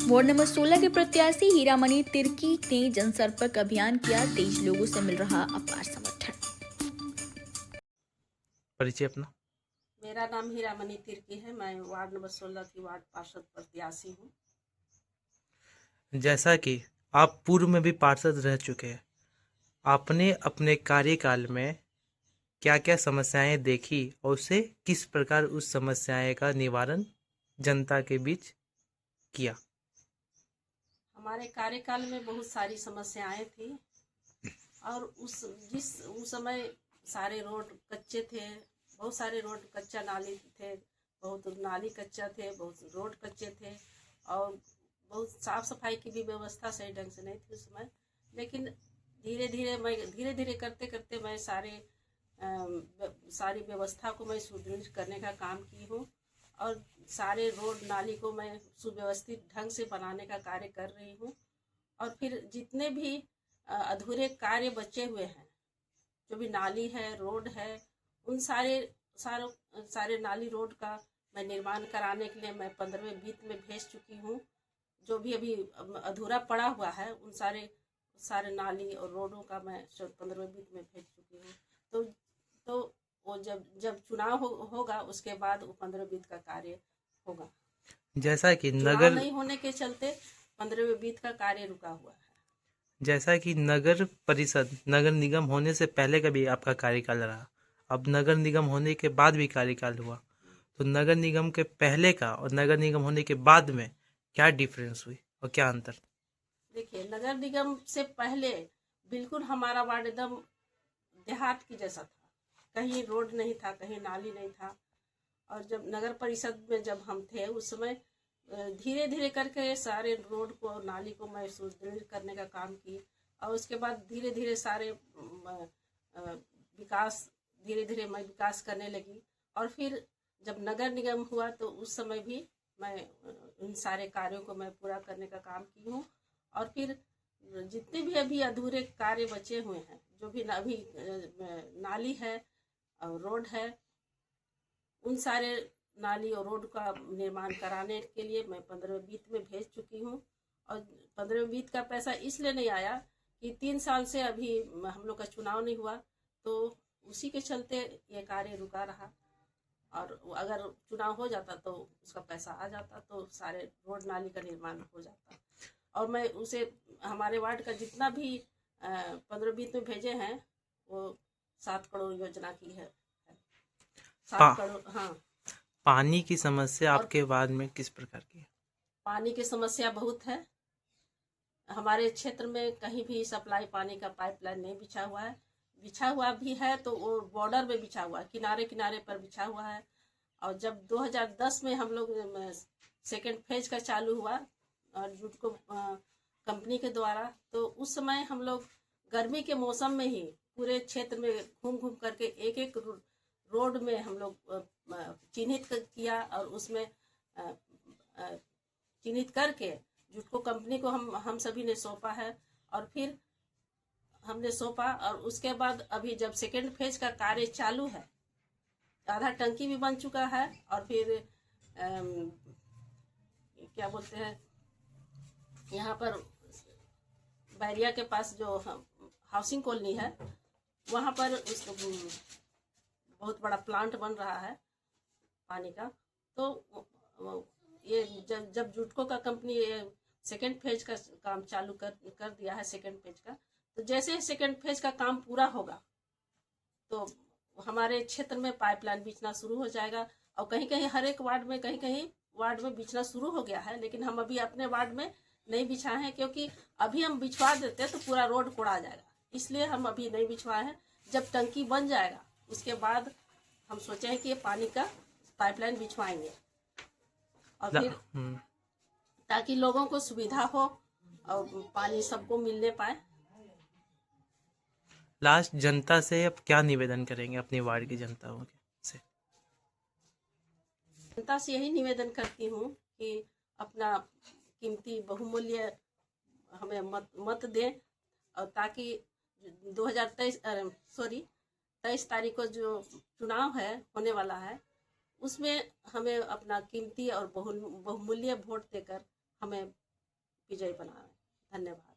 Ward number 16 के प्रत्याशी हीरामणि तिर्की ने जनसंपर्क अभियान किया। 23 लोगों से मिल रहा अपार समर्थन। परिचय अपना। मेरा नाम हीरामणि तिर्की है। मैं वार्ड नंबर 16 की वार्ड पार्षद प्रत्याशी हूँ। जैसा कि आप पूर्व में भी पार्षद रह चुके हैं, आपने अपने कार्यकाल में क्या क्या समस्याएं देखी और उसे किस प्रकार उस समस्याएं का निवारण जनता के बीच किया? हमारे कार्यकाल में बहुत सारी समस्याएं थी और उस समय सारे रोड कच्चे थे। बहुत सारे रोड कच्चा नाली थे, बहुत नाली कच्चा थे, बहुत रोड कच्चे थे और बहुत साफ सफाई की भी व्यवस्था सही ढंग से नहीं थी उस समय। लेकिन धीरे धीरे करते करते मैं सारी व्यवस्था को मैं सुदृढ़ करने का काम की हूँ और सारे रोड नाली को मैं सुव्यवस्थित ढंग से बनाने का कार्य कर रही हूँ। और फिर जितने भी अधूरे कार्य बचे हुए हैं, जो भी नाली है, रोड है, उन सारे नाली रोड का मैं निर्माण कराने के लिए मैं 15वें वित्त में भेज चुकी हूँ। जो भी अभी अधूरा पड़ा हुआ है उन सारे नाली और रोडों का मैं 15वें वित्त में भेज चुकी हूँ। तो वो जब चुनाव होगा उसके बाद वो 15वें वित्त का कार्य होगा। जैसा कि चुनाव नहीं होने के चलते 15वें वित्त का कार्य रुका हुआ है। जैसा कि नगर परिषद नगर निगम होने से पहले का भी आपका कार्यकाल रहा, अब नगर निगम होने के बाद भी कार्यकाल हुआ, तो नगर निगम के पहले का और नगर निगम होने के बाद में क्या डिफरेंस हुई और क्या अंतर? देखिए, नगर निगम से पहले बिल्कुल हमारा वार्ड एकदम देहात की जैसा था। कहीं रोड नहीं था, कहीं नाली नहीं था। और जब नगर परिषद में जब हम थे उस समय धीरे धीरे करके सारे रोड को और नाली को मैं सुदृढ़ करने का काम की और उसके बाद धीरे धीरे सारे मैं विकास करने लगी। और फिर जब नगर निगम हुआ तो उस समय भी मैं इन सारे कार्यों को मैं पूरा करने का काम की हूँ। और फिर जितने भी अभी अधूरे कार्य बचे हुए हैं, जो भी अभी नाली है और रोड है, उन सारे नाली और रोड का निर्माण कराने के लिए मैं 15वें वित्त में भेज चुकी हूँ। और 15वें वित्त का पैसा इसलिए नहीं आया कि 3 साल से अभी हम लोग का चुनाव नहीं हुआ, तो उसी के चलते ये कार्य रुका रहा। और अगर चुनाव हो जाता तो उसका पैसा आ जाता तो सारे रोड नाली का निर्माण हो जाता। और मैं उसे हमारे वार्ड का जितना भी 15 वित्त में भेजे हैं वो 7 करोड़ योजना की है। 7 करोड़, हाँ। पानी की समस्या और आपके वार्ड में किस प्रकार की है? पानी की समस्या बहुत है। हमारे क्षेत्र में कहीं भी सप्लाई पानी का पाइपलाइन नहीं बिछा हुआ है। बिछा हुआ भी है तो वो बॉर्डर में बिछा हुआ है, किनारे किनारे पर बिछा हुआ है। और जब 2010 में हम लोग सेकेंड फेज का चालू हुआ और जुटको कंपनी के द्वारा, तो उस समय हम लोग गर्मी के मौसम में ही पूरे क्षेत्र में घूम घूम करके एक एक रोड में हम लोग चिन्हित किया और उसमें चिन्हित करके जुटको कंपनी को हम सभी ने सौंपा है। और फिर हमने सौंपा और उसके बाद अभी जब सेकेंड फेज का कार्य चालू है, आधा टंकी भी बन चुका है। और फिर क्या बोलते हैं, यहाँ पर बैरिया के पास जो हाउसिंग कॉलोनी है वहाँ पर उसको बहुत बड़ा प्लांट बन रहा है पानी का। तो ये जब जुटको का कंपनी सेकेंड फेज का काम चालू कर दिया है सेकेंड फेज का, तो जैसे सेकेंड फेज का काम पूरा होगा तो हमारे क्षेत्र में पाइपलाइन बिछना शुरू हो जाएगा। और कहीं कहीं हर एक वार्ड में कहीं कहीं वार्ड में बिछना शुरू हो गया है, लेकिन हम अभी अपने वार्ड में नहीं बिछाए हैं क्योंकि अभी हम बिछवा देते तो पूरा रोड कोड़ा जाएगा, इसलिए हम अभी नहीं बिछवाए हैं। जब टंकी बन जाएगा उसके बाद हम सोचे हैं कि ये पानी का पाइपलाइन बिछवाएंगे और फिर ताकि लोगों को सुविधा हो और पानी सबको मिलने पाए। लास्ट जनता से अब क्या निवेदन करेंगे अपने वार्ड की जनता से? जनता से यही निवेदन करती हूँ कि अपना कीमती बहुमूल्य हमें मत दें और ताकि 23 तारीख को जो चुनाव है होने वाला है उसमें हमें अपना कीमती और बहुमूल्य वोट देकर हमें विजयी बनाएं। धन्यवाद।